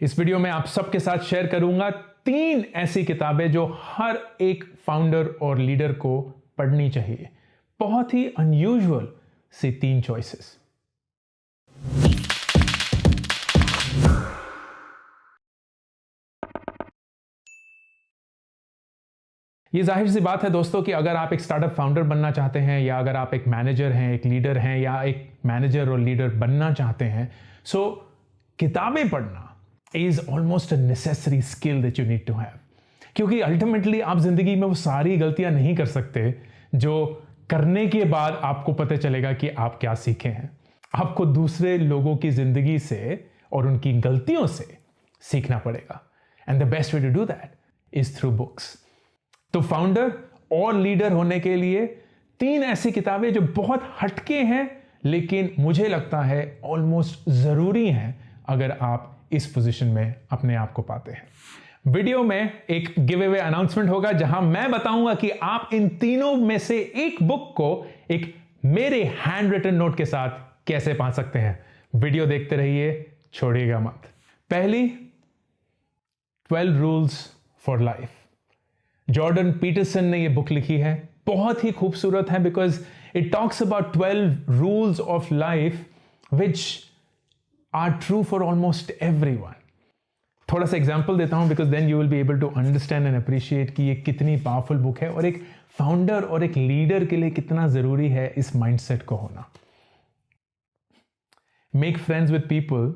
इस वीडियो में आप सबके साथ शेयर करूंगा 3 ऐसी किताबें जो हर एक फाउंडर और लीडर को पढ़नी चाहिए। बहुत ही अनयूजुअल सी 3 चॉइसेस। ये जाहिर सी बात है दोस्तों कि अगर आप एक स्टार्टअप फाउंडर बनना चाहते हैं या अगर आप एक मैनेजर हैं, एक लीडर हैं या एक मैनेजर और लीडर बनना चाहते हैं, सो किताबें पढ़ना is almost a necessary skill that you need to have. क्योंकि अल्टीमेटली आप जिंदगी में वो सारी गलतियां नहीं कर सकते जो करने के बाद आपको पता चलेगा कि आप क्या सीखे हैं। आपको दूसरे लोगों की जिंदगी से और उनकी गलतियों से सीखना पड़ेगा, and the best way to do that is through books. तो फाउंडर और लीडर होने के लिए 3 ऐसी किताबें जो बहुत हटके हैं लेकिन मुझे लगता है ऑलमोस्ट जरूरी हैं अगर आप इस पोजीशन में अपने आप को पाते हैं। वीडियो में एक गिव अवे अनाउंसमेंट होगा जहां मैं बताऊंगा कि आप इन तीनों में से एक बुक को एक मेरे हैंड रिटन नोट के साथ कैसे पा सकते हैं। वीडियो देखते रहिए, छोड़िएगा मत। पहली, 12 rules for life. Jordan Peterson ने यह बुक लिखी है, बहुत ही खूबसूरत है because it talks about 12 rules of life which are true for almost everyone. थोड़ा सा एग्जांपल देता हूं because then you will be able to understand and appreciate कि ये कितनी पावरफुल बुक है और एक फाउंडर और एक लीडर के लिए कितना जरूरी है इस माइंडसेट को होना। Make friends with people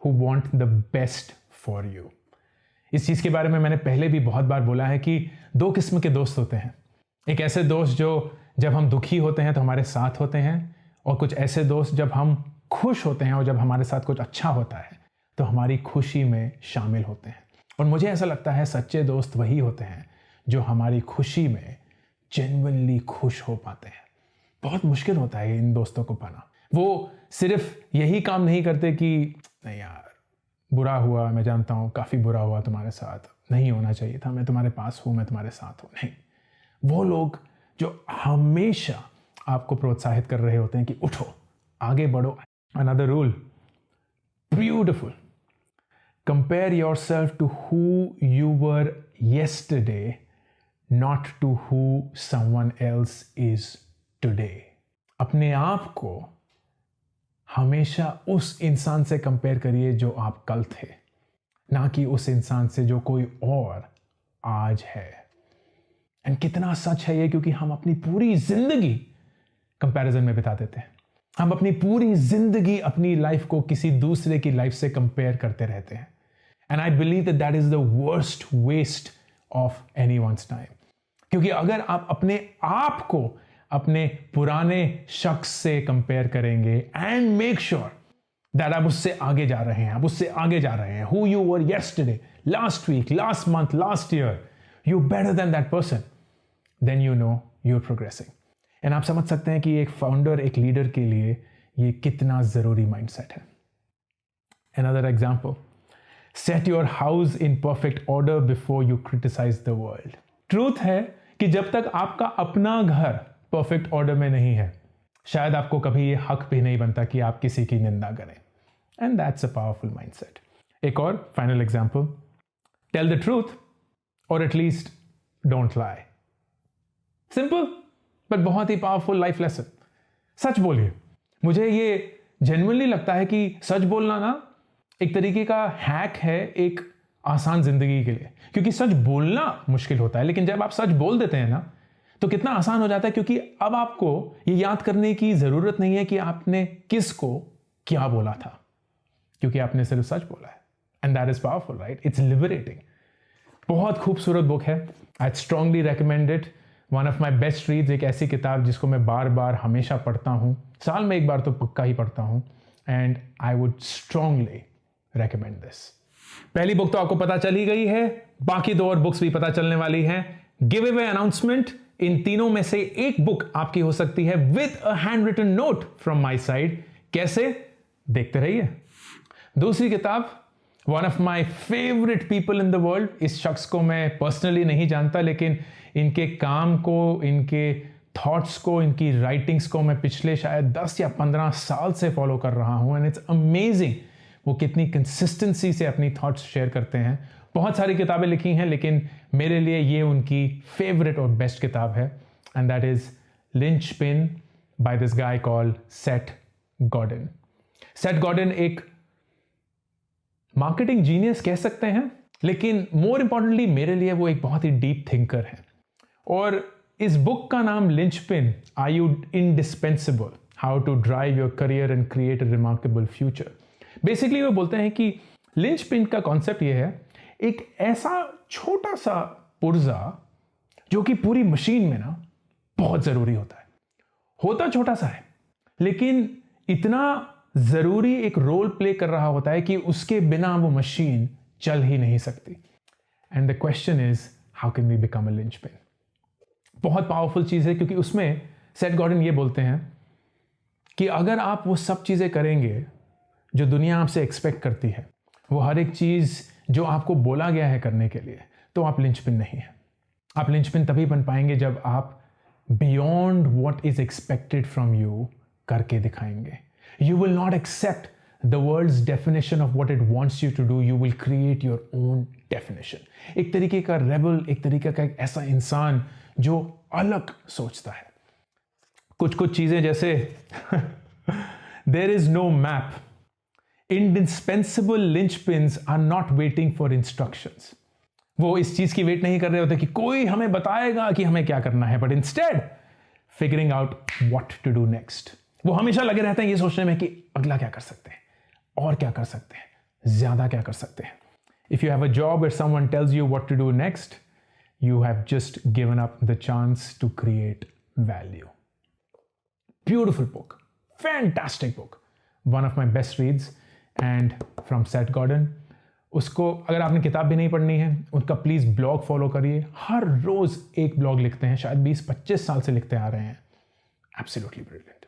who want the best for you. इस चीज के बारे में मैंने पहले भी बहुत बार बोला है कि 2 किस्म के दोस्त होते हैं। एक ऐसे दोस्त जो जब हम दुखी होते हैं तो हमारे साथ होते हैं, और कुछ ऐसे दोस्त जब हम खुश होते हैं और जब हमारे साथ कुछ अच्छा होता है तो हमारी खुशी में शामिल होते हैं। और मुझे ऐसा लगता है सच्चे दोस्त वही होते हैं जो हमारी खुशी में जेन्युइनली खुश हो पाते हैं। बहुत मुश्किल होता है इन दोस्तों को पाना। वो सिर्फ यही काम नहीं करते कि नहीं यार बुरा हुआ, मैं जानता हूँ काफ़ी बुरा हुआ तुम्हारे साथ, नहीं होना चाहिए था, मैं तुम्हारे पास हूँ, मैं तुम्हारे साथ हूँ। नहीं, वो लोग जो हमेशा आपको प्रोत्साहित कर रहे होते हैं कि उठो, आगे बढ़ो। Another rule, beautiful, compare your self to who you were yesterday, not to who someone else is today. अपने आप को हमेशा उस इंसान से कंपेयर करिए जो आप कल थे, ना कि उस इंसान से जो कोई और आज है। एंड कितना सच है ये, क्योंकि हम अपनी पूरी जिंदगी कंपैरिजन में बिता देते हैं। हम अपनी पूरी जिंदगी अपनी लाइफ को किसी दूसरे की लाइफ से कंपेयर करते रहते हैं। And I believe that that is the worst waste of anyone's time. क्योंकि अगर आप अपने आप को अपने पुराने शख्स से कंपेयर करेंगे एंड मेक श्योर दैट आप उससे आगे जा रहे हैं, आप उससे आगे जा रहे हैं, who you were yesterday, last week, last month, last year, you better than that person, then you know you are progressing. And आप समझ सकते हैं कि एक फाउंडर, एक लीडर के लिए ये कितना जरूरी माइंडसेट है। Another example, set your house in perfect order before you criticize the world. Truth है कि जब तक आपका अपना घर परफेक्ट ऑर्डर में नहीं है, शायद आपको कभी ये हक भी नहीं बनता कि आप किसी की निंदा करें। And that's a powerful mindset. एक और final example, tell the truth और at least don't lie. Simple but बहुत ही पावरफुल लाइफ लेसन। सच बोलिए। मुझे ये जेन्युइनली लगता है कि सच बोलना ना एक तरीके का हैक है एक आसान जिंदगी के लिए, क्योंकि सच बोलना मुश्किल होता है, लेकिन जब आप सच बोल देते हैं ना तो कितना आसान हो जाता है, क्योंकि अब आपको ये याद करने की जरूरत नहीं है कि आपने किसको क्या बोला था, क्योंकि आपने सिर्फ सच बोला है। And that is powerful, right? It's liberating. बहुत खूबसूरत बुक है, I strongly recommend it. One of my best reads, एक ऐसी किताब जिसको मैं बार बार हमेशा पढ़ता हूँ, साल में एक बार तो पक्का ही पढ़ता हूँ, and I would strongly recommend this. पहली बुक तो आपको पता चल ही गई है, बाकी 2 और बुक्स भी पता चलने वाली हैं। गिव अवे अनाउंसमेंट, इन तीनों में से एक बुक आपकी हो सकती है with a handwritten note from my side. कैसे? देखते रहिए। दूसरी किताब, one of my favourite people in the world. इस शख्स को मैं पर्सनली नहीं जानता, लेकिन इनके काम को, इनके थॉट्स को, इनकी राइटिंग्स को मैं पिछले शायद 10 या 15 साल से फॉलो कर रहा हूं, एंड इट्स अमेजिंग। वो कितनी कंसिस्टेंसी से अपनी थॉट्स शेयर करते हैं। बहुत सारी किताबें लिखी हैं, लेकिन मेरे लिए ये उनकी फेवरेट और बेस्ट किताब है, and that is linchpin by this guy called Seth Gordon. Seth Gordon एक मार्केटिंग जीनियस कह सकते हैं, लेकिन मोर इंपॉर्टेंटली मेरे लिए वो एक बहुत ही डीप थिंकर है। और इस बुक का नाम linchpin, are you indispensable, how to drive your career and create a remarkable future. Basically वो बोलते हैं कि लिंचपिन का कॉन्सेप्ट ये है, एक ऐसा छोटा सा पुर्जा जो कि पूरी मशीन में ना बहुत जरूरी होता है। होता छोटा सा है, लेकिन इतना जरूरी एक रोल प्ले कर रहा होता है कि उसके बिना वो मशीन चल ही नहीं सकती। And the question is, how can we become a linchpin. बहुत पावरफुल चीज है, क्योंकि उसमें सेथ गॉर्डन ये बोलते हैं कि अगर आप वो सब चीजें करेंगे जो दुनिया आपसे एक्सपेक्ट करती है, वो हर एक चीज जो आपको बोला गया है करने के लिए, तो आप लिंचपिन नहीं है। आप लिंचपिन तभी बन पाएंगे जब आप beyond what is expected from you करके दिखाएंगे। You will not accept the world's definition of what it wants you to do, you will create your own definition. एक तरीके का रेबल, एक तरीके का एक ऐसा इंसान जो अलग सोचता है। कुछ कुछ चीजें जैसे there is no map, indispensable linchpins are not waiting for instructions. वो इस चीज की वेट नहीं कर रहे होते कि कोई हमें बताएगा कि हमें क्या करना है, but instead figuring out what to do next. वो हमेशा लगे रहते हैं ये सोचने में कि अगला क्या कर सकते हैं, और क्या कर सकते हैं, ज्यादा क्या कर सकते हैं। If you have a job where someone tells you what to do next, you have just given up the chance to create value. Beautiful book, fantastic book, one of my best reads and from Seth Gordon. उसको अगर आपने किताब भी नहीं पढ़नी है, उनका please blog follow करिए। हर रोज एक ब्लॉग लिखते हैं, शायद 20-25 साल से लिखते आ रहे हैं। Absolutely brilliant.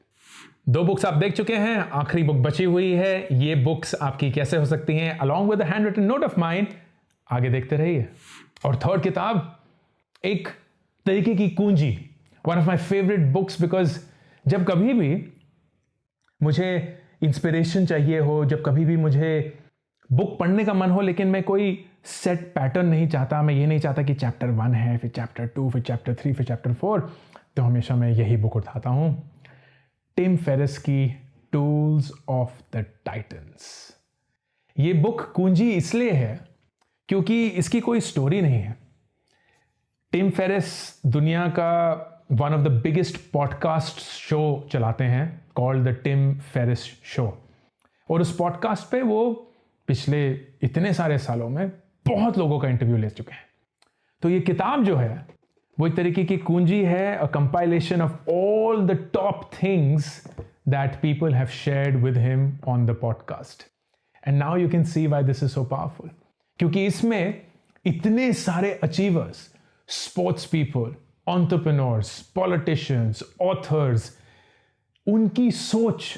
2 बुक्स आप देख चुके हैं, आखिरी बुक बची हुई है। ये बुक्स आपकी कैसे हो सकती हैं, along with handwritten note of mine. आगे देखते रहिए। और थर्ड किताब एक तरीके की कुंजी, one of my favourite books, because जब कभी भी मुझे इंस्पिरेशन चाहिए हो, जब कभी भी मुझे बुक पढ़ने का मन हो, लेकिन मैं कोई सेट पैटर्न नहीं चाहता, मैं ये नहीं चाहता कि चैप्टर 1 है, फिर चैप्टर 2, फिर चैप्टर 3, फिर चैप्टर 4, तो हमेशा मैं यही बुक उठाता हूं, टिम फेरिस की टूल्स ऑफ द टाइटन्स। ये बुक कुंजी इसलिए है क्योंकि इसकी कोई स्टोरी नहीं है। टिम फेरिस दुनिया का one of the biggest podcast show चलाते हैं, called the Tim Ferriss show. और उस पॉडकास्ट पे वो पिछले इतने सारे सालों में बहुत लोगों का इंटरव्यू ले चुके हैं। तो ये किताब जो है वो एक तरीके की कुंजी है, a compilation of all the top things that people have shared with him on the podcast. And now you can see why this is so powerful, क्योंकि इसमें इतने सारे achievers, sports people, entrepreneurs, politicians, authors, उनकी सोच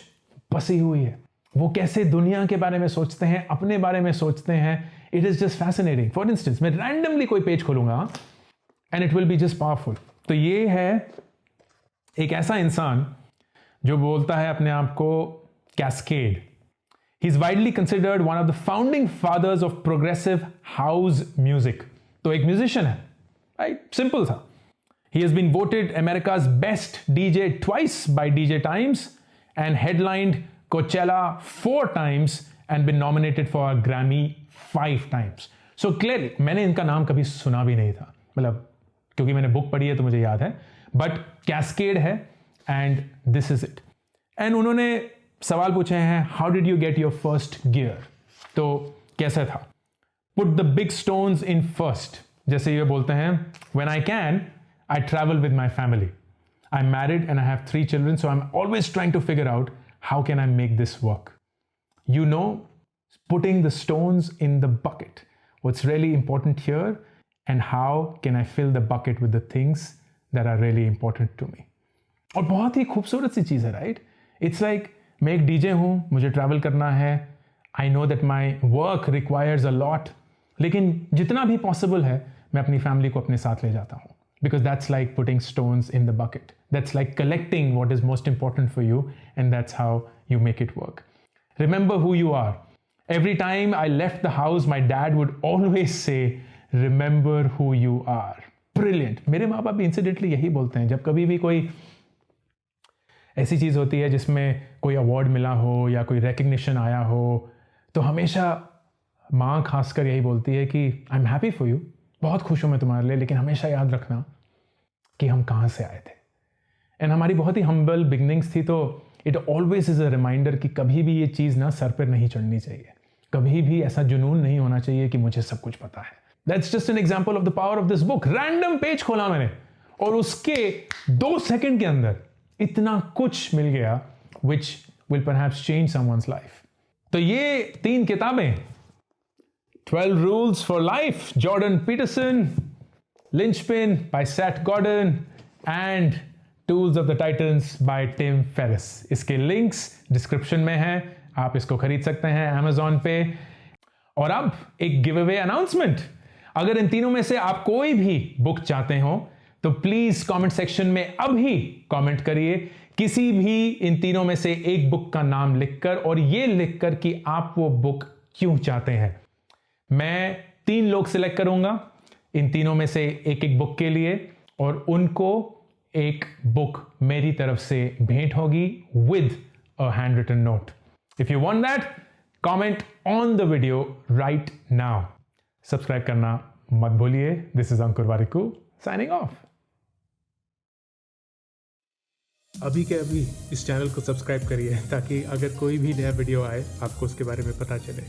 बसी हुई है। वो कैसे दुनिया के बारे में सोचते हैं, अपने बारे में सोचते हैं। It is just fascinating. For instance, मैं रैंडमली कोई पेज खोलूंगा and it will be just powerful. तो ये है एक ऐसा इंसान जो बोलता है अपने आप को cascade. He is widely considered one of the founding fathers of progressive house music. तो एक म्यूजिशियन है, राइट, सिंपल था। He has been voted America's best DJ twice by DJ Times and headlined Coachella 4 times and been nominated for a Grammy 5 times. So clearly, मैंने इनका नाम कभी सुना भी नहीं था, मतलब क्योंकि मैंने बुक पढ़ी है तो मुझे याद है, बट कैस्केड है and this is it. And उन्होंने सवाल पूछे हैं, how did you get your first gear? तो कैसा था? Put the big stones in first. जैसे ये बोलते हैं, when I can I travel with my family. I'm married and I have 3 children, so I'm always trying to figure out how can I make this work. You know, putting the stones in the bucket. What's really important here, and how can I fill the bucket with the things that are really important to me. और बहुत ही खूबसूरत सी चीज़ है, right? It's like मैं एक DJ हूँ, मुझे travel करना है. I know that my work requires a lot. लेकिन जितना भी possible है, मैं अपनी family को अपने साथ ले जाता हूँ. Because that's like putting stones in the bucket. That's like collecting what is most important for you, and that's how you make it work. Remember who you are Every time I left the house, my dad would always say, remember who you are. Brilliant. मेरे माँ बाप भी incidentally यही बोलते हैं, जब कभी भी कोई ऐसी चीज़ होती है जिसमें कोई अवार्ड मिला हो या कोई रिकग्निशन आया हो, तो हमेशा माँ खासकर यही बोलती है कि I am happy for you, बहुत खुश हूँ मैं तुम्हारे लिए, लेकिन हमेशा याद रखना कि हम कहाँ से आए थे। एंड हमारी बहुत ही हम्बल बिगनिंग्स थी, तो it always is a reminder कि कभी भी ये चीज़ ना सर पर नहीं चढ़नी चाहिए, कभी भी ऐसा जुनून नहीं होना चाहिए कि मुझे सब कुछ पता है। That's just an example of the power of this book. Random page खोला मैंने और उसके 2 सेकंड के अंदर इतना कुछ मिल गया which will perhaps change someone's life. तो ये 3 किताबें, 12 Rules for Life, Jordan Peterson, Linchpin by Seth Godin and Tools of the Titans by Tim Ferriss। इसके लिंक्स डिस्क्रिप्शन में हैं, आप इसको खरीद सकते हैं Amazon पे। और अब एक गिव अवे अनाउंसमेंट, अगर इन तीनों में से आप कोई भी बुक चाहते हो तो प्लीज कमेंट सेक्शन में अभी कमेंट करिए, किसी भी इन तीनों में से एक बुक का नाम लिखकर, और ये लिखकर कि आप वो बुक क्यों चाहते हैं। मैं 3 लोग सिलेक्ट करूंगा इन तीनों में से एक बुक के लिए, और उनको एक बुक मेरी तरफ से भेंट होगी with a handwritten note. If you want that, comment on the video right now. Subscribe करना मत भूलिए। This is Ankur Warikoo signing off. अभी के अभी इस चैनल को सब्सक्राइब करिए ताकि अगर कोई भी नया वीडियो आए आपको उसके बारे में पता चले।